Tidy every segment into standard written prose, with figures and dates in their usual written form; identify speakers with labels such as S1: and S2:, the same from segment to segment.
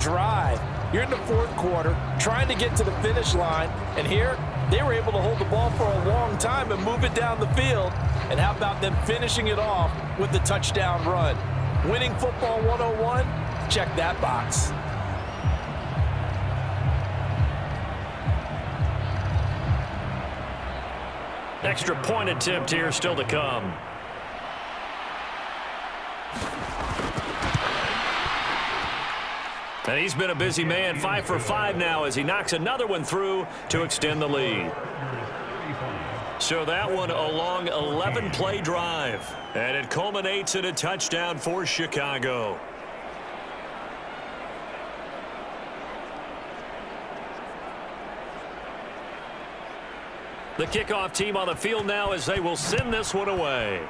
S1: drive. You're in the fourth quarter, trying to get to the finish line, and here they were able to hold the ball for a long time and move it down the field. And how about them finishing it off with the touchdown run? Winning football 101? Check that box.
S2: Extra point attempt here still to come. And he's been a busy man, 5 for 5 now as he knocks another one through to extend the lead. So that one a long 11-play drive. And it culminates in a touchdown for Chicago. The kickoff team on the field now as they will send this one away.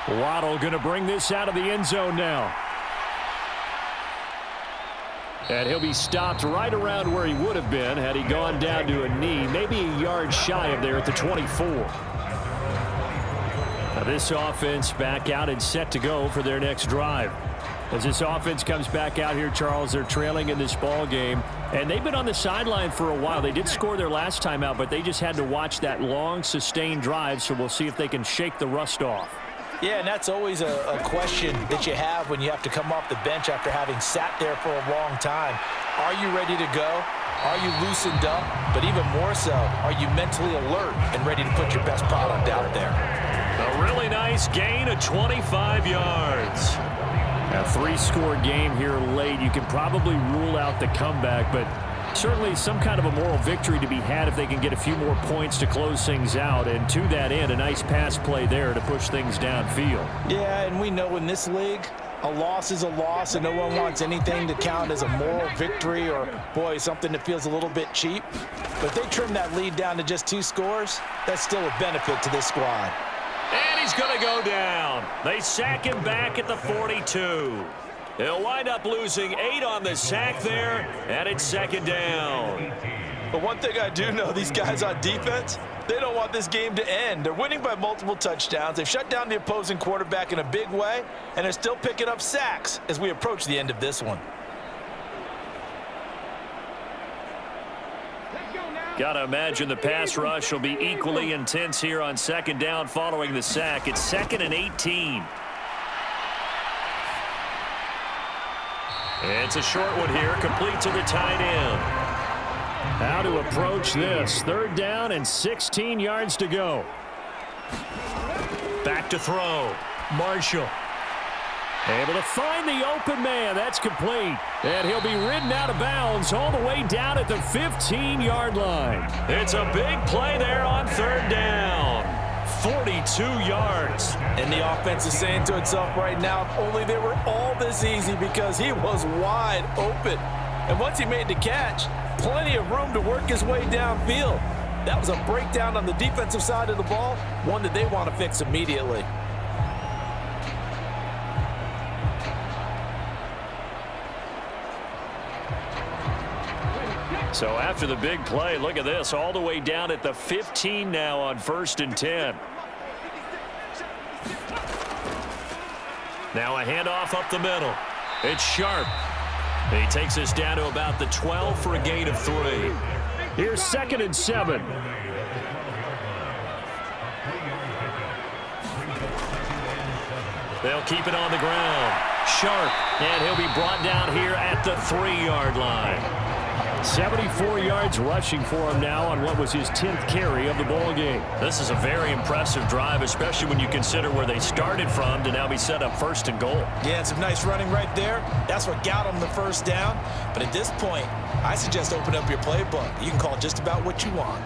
S2: Waddle going to bring this out of the end zone now. And he'll be stopped right around where he would have been had he gone down to a knee, maybe a yard shy of there at the 24. Now this offense back out and set to go for their next drive. As this offense comes back out here, Charles, they're trailing in this ball game, and they've been on the sideline for a while. They did score their last time out, but they just had to watch that long, sustained drive, so we'll see if they can shake the rust off.
S1: Yeah, and that's always a question that you have when you have to come off the bench after having sat there for a long time. Are you ready to go? Are you loosened up? But even more so, are you mentally alert and ready to put your best product out there?
S2: A really nice gain of 25 yards. A 3-score game here late. You can probably rule out the comeback, but certainly some kind of a moral victory to be had if they can get a few more points to close things out. And to that end, a nice pass play there to push things downfield.
S1: Yeah, and we know in this league, a loss is a loss, and no one wants anything to count as a moral victory or, boy, something that feels a little bit cheap. But if they trim that lead down to just 2 scores, that's still a benefit to this squad.
S2: And he's going to go down. They sack him back at the 42. He'll wind up losing 8 on the sack there, and it's second down.
S1: But one thing I do know, these guys on defense, they don't want this game to end. They're winning by multiple touchdowns. They've shut down the opposing quarterback in a big way, and they're still picking up sacks as we approach the end of this one.
S2: Got to imagine the pass rush will be equally intense here on second down following the sack. It's 2nd and 18. It's a short one here, complete to the tight end. How to approach this. 3rd down and 16 yards to go. Back to throw. Marshall. Able to find the open man. That's complete. And he'll be ridden out of bounds all the way down at the 15-yard line. It's a big play there on 3rd down. 42 yards.
S1: And the offense is saying to itself right now, if only they were all this easy, because he was wide open. And once he made the catch, plenty of room to work his way downfield. That was a breakdown on the defensive side of the ball, one that they want to fix immediately.
S2: So after the big play, look at this, all the way down at the 15 now on 1st and 10. Now a handoff up the middle. It's Sharp. He takes us down to about the 12 for a gain of 3. Here's 2nd and 7. They'll keep it on the ground. Sharp, and he'll be brought down here at the 3-yard line. 74 yards rushing for him now on what was his 10th carry of the ball game. This is a very impressive drive, especially when you consider where they started from to now be set up 1st and goal.
S1: Yeah, some nice running right there. That's what got them the 1st down. But at this point, I suggest open up your playbook. You can call just about what you want.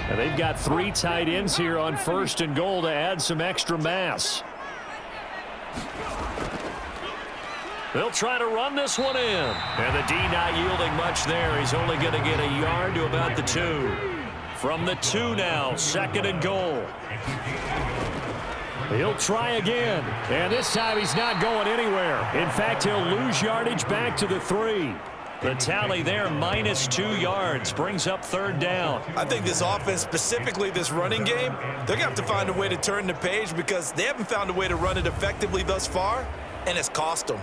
S2: Now they've got 3 tight ends here on 1st and goal to add some extra mass. They'll try to run this one in. And the D not yielding much there. He's only going to get a yard to about the 2. From the 2 now, 2nd and goal. He'll try again. And this time he's not going anywhere. In fact, he'll lose yardage back to the 3. The tally there, -2 yards, brings up 3rd down.
S1: I think this offense, specifically this running game, they're going to have to find a way to turn the page because they haven't found a way to run it effectively thus far, and it's cost them.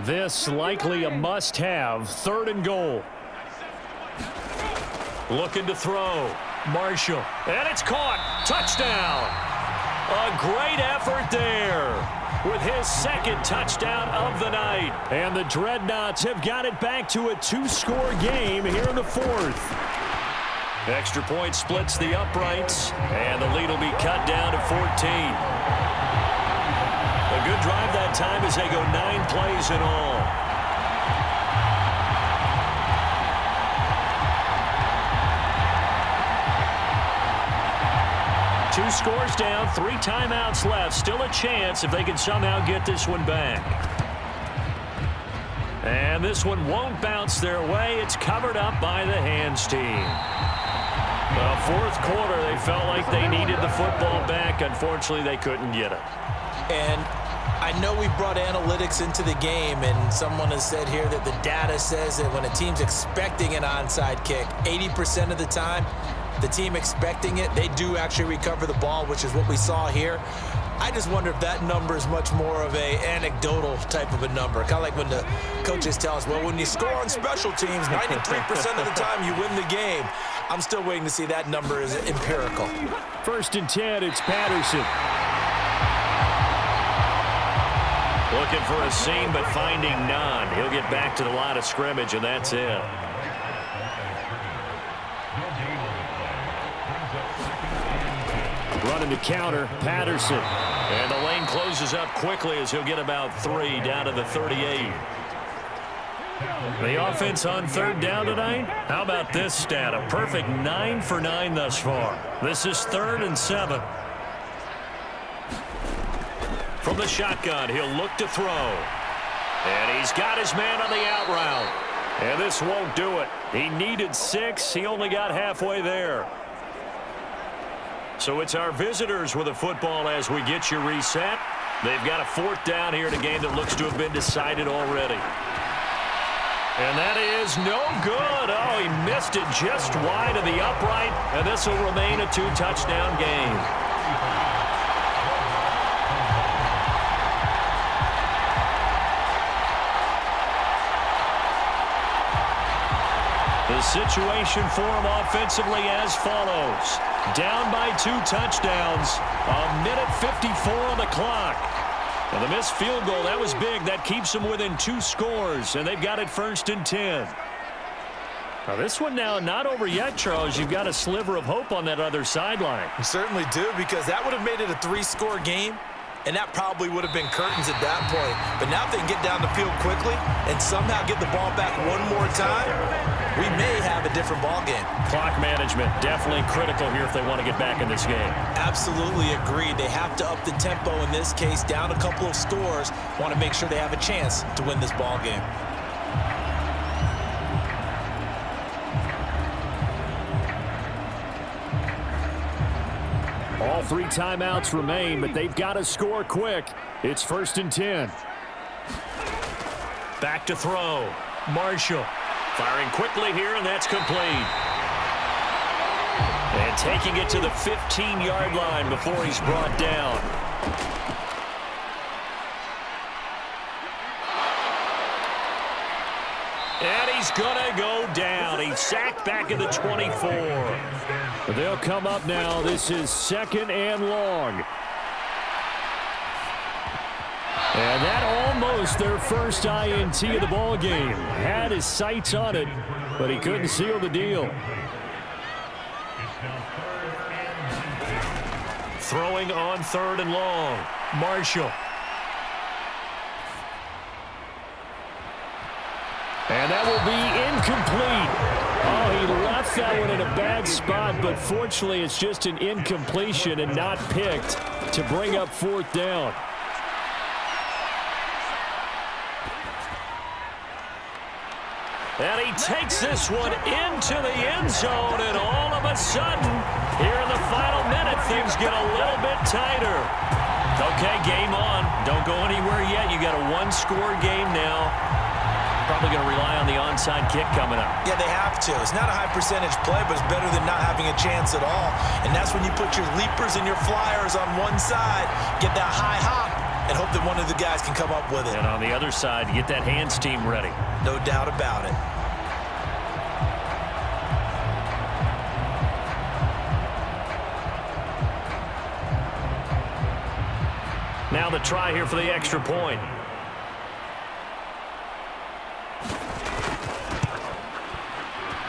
S2: This likely a must-have, 3rd and goal. Looking to throw. Marshall. And it's caught. Touchdown. A great effort there with his 2nd touchdown of the night. And the Dreadnoughts have got it back to a 2-score game here in the 4th. Extra point splits the uprights, and the lead will be cut down to 14. A good drive that time as they go 9 plays in all. Two scores down, 3 timeouts left. Still a chance if they can somehow get this one back. And this one won't bounce their way. It's covered up by the hands team. The 4th quarter, they felt like they needed the football back. Unfortunately, they couldn't get it.
S1: And I know we brought analytics into the game, and someone has said here that the data says that when a team's expecting an onside kick, 80% of the time, the team expecting it, they do actually recover the ball, which is what we saw here. I just wonder if that number is much more of a anecdotal type of a number. Kind of like when the coaches tell us, well, when you score on special teams, 93% of the time you win the game. I'm still waiting to see that number is empirical.
S2: 1st and 10, it's Patterson. Looking for a seam, but finding none. He'll get back to the line of scrimmage, and that's it. Running to counter, Patterson. And the lane closes up quickly as he'll get about 3 down to the 38. The offense on 3rd down tonight? How about this stat? A perfect 9 for 9 thus far. This is 3rd and 7. From the shotgun, he'll look to throw. And he's got his man on the out route. And this won't do it. He needed 6. He only got halfway there. So it's our visitors with the football as we get you reset. They've got a 4th down here in a game that looks to have been decided already. And that is no good. Oh, he missed it just wide of the upright. And this will remain a 2-touchdown game. The situation for him offensively as follows. Down by 2 touchdowns. 1:54 on the clock. And the missed field goal, that was big. That keeps them within 2 scores. And they've got it 1st and 10. Now this one now not over yet, Charles. You've got a sliver of hope on that other sideline.
S1: You certainly do, because that would have made it a 3-score game. And that probably would have been curtains at that point. But now if they can get down the field quickly and somehow get the ball back one more time, we may have a different ball game.
S2: Clock management definitely critical here if they want to get back in this game.
S1: Absolutely agreed. They have to up the tempo in this case, down a couple of scores. Want to make sure they have a chance to win this ball game.
S2: All 3 timeouts remain, but they've got to score quick. It's 1st and 10. Back to throw. Marshall firing quickly here, and that's complete. And taking it to the 15-yard line before he's brought down. And he's going to go down. He's sacked back at the 24. They'll come up now. This is 2nd and long. And that almost their first INT of the ball game. Had his sights on it, but he couldn't seal the deal. Throwing on 3rd and long. Marshall. And that will be incomplete. Oh, he left that one in a bad spot, but fortunately it's just an incompletion and not picked to bring up 4th down. And he takes this one into the end zone, and all of a sudden, here in the final minute, things get a little bit tighter. Okay, game on. Don't go anywhere yet. You got a one-score game now. Probably going to rely on the onside kick coming up.
S1: Yeah, they have to. It's not a high-percentage play, but it's better than not having a chance at all. And that's when you put your leapers and your flyers on one side, get that high hop, and hope that one of the guys can come up with it.
S2: And on the other side, get that hands team ready.
S1: No doubt about it.
S2: Now the try here for the extra point.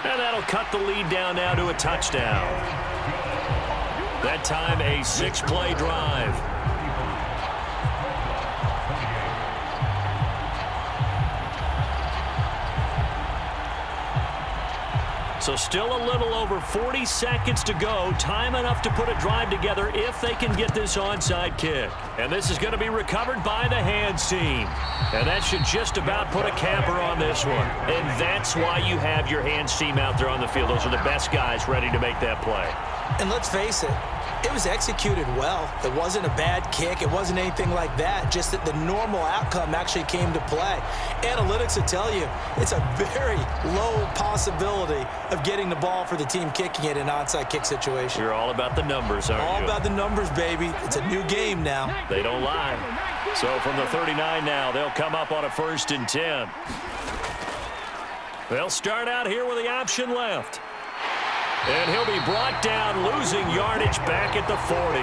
S2: And that'll cut the lead down now to a touchdown. That time a 6-play drive. So still a little over 40 seconds to go. Time enough to put a drive together if they can get this onside kick. And this is going to be recovered by the hands team. And that should just about put a capper on this one. And that's why you have your hands team out there on the field. Those are the best guys ready to make that play.
S1: And let's face it, it was executed well. It wasn't a bad kick. It wasn't anything like that. Just that the normal outcome actually came to play. Analytics will tell you it's a very low possibility of getting the ball for the team kicking it in an onside kick situation.
S2: You're all about the numbers, aren't you?
S1: All about the numbers, baby. It's a new game now.
S2: They don't lie. So from the 39 now, they'll come up on a 1st and 10. They'll start out here with the option left. And he'll be brought down, losing yardage back at the 40.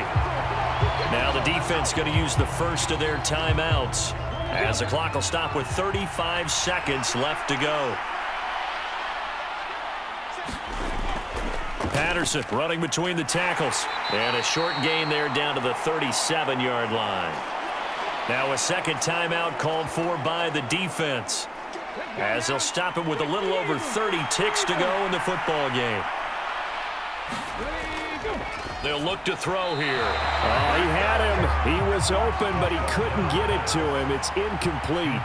S2: Now the defense going to use the first of their timeouts, as the clock will stop with 35 seconds left to go. Patterson running between the tackles. And a short gain there down to the 37-yard line. Now a second timeout called for by the defense, as they'll stop him with a little over 30 ticks to go in the football game. They'll look to throw here.
S3: Oh, he had him. He was open, but he couldn't get it to him. It's incomplete.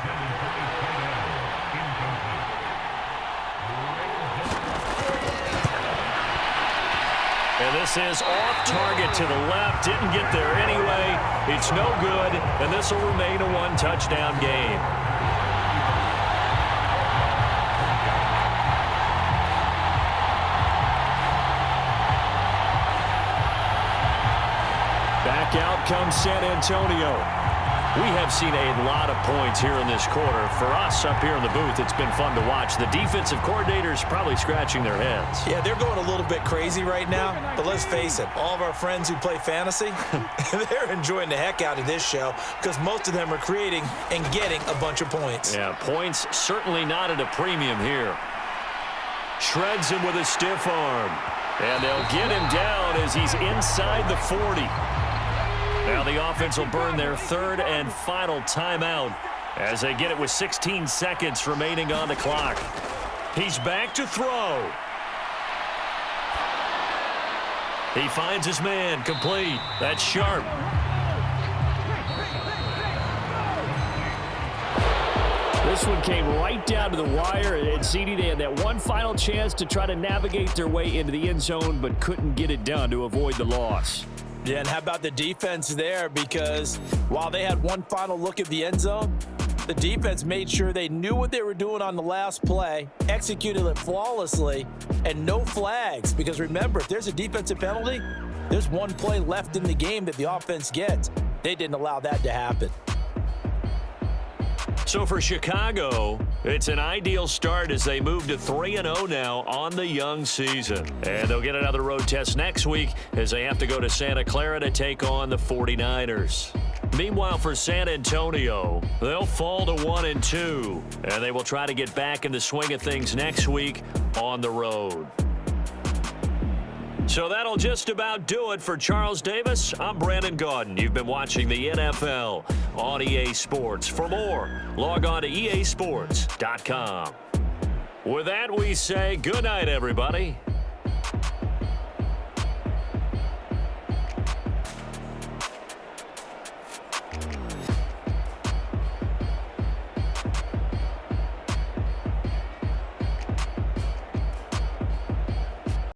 S2: And this is off target to the left. Didn't get there anyway. It's no good, and this will remain a one-touchdown game.
S3: Back out comes San Antonio.
S2: We have seen a lot of points here in this quarter. For us up here in the booth, it's been fun to watch. The defensive coordinators probably scratching their heads.
S1: Yeah, they're going a little bit crazy right now, but let's face it, all of our friends who play fantasy, they're enjoying the heck out of this show because most of them are creating and getting a bunch of points.
S2: Yeah, points certainly not at a premium here. Shreds him with a stiff arm. And they'll get him down as he's inside the 40. Now the offense will burn their third and final timeout as they get it with 16 seconds remaining on the clock. He's back to throw. He finds his man, complete. That's sharp.
S3: This one came right down to the wire, and CD, they had that one final chance to try to navigate their way into the end zone, but couldn't get it done to avoid the loss.
S1: Yeah, and how about the defense there? Because while they had one final look at the end zone, the defense made sure they knew what they were doing on the last play, executed it flawlessly, and no flags. Because remember, if there's a defensive penalty, there's one play left in the game that the offense gets. They didn't allow that to happen.
S2: So for Chicago, it's an ideal start as they move to 3-0 now on the young season. And they'll get another road test next week as they have to go to Santa Clara to take on the 49ers. Meanwhile, for San Antonio, they'll fall to 1-2, and they will try to get back in the swing of things next week on the road. So that'll just about do it for Charles Davis. I'm Brandon Gaudin. You've been watching the NFL on EA Sports. For more, log on to easports.com. With that, we say good night, everybody.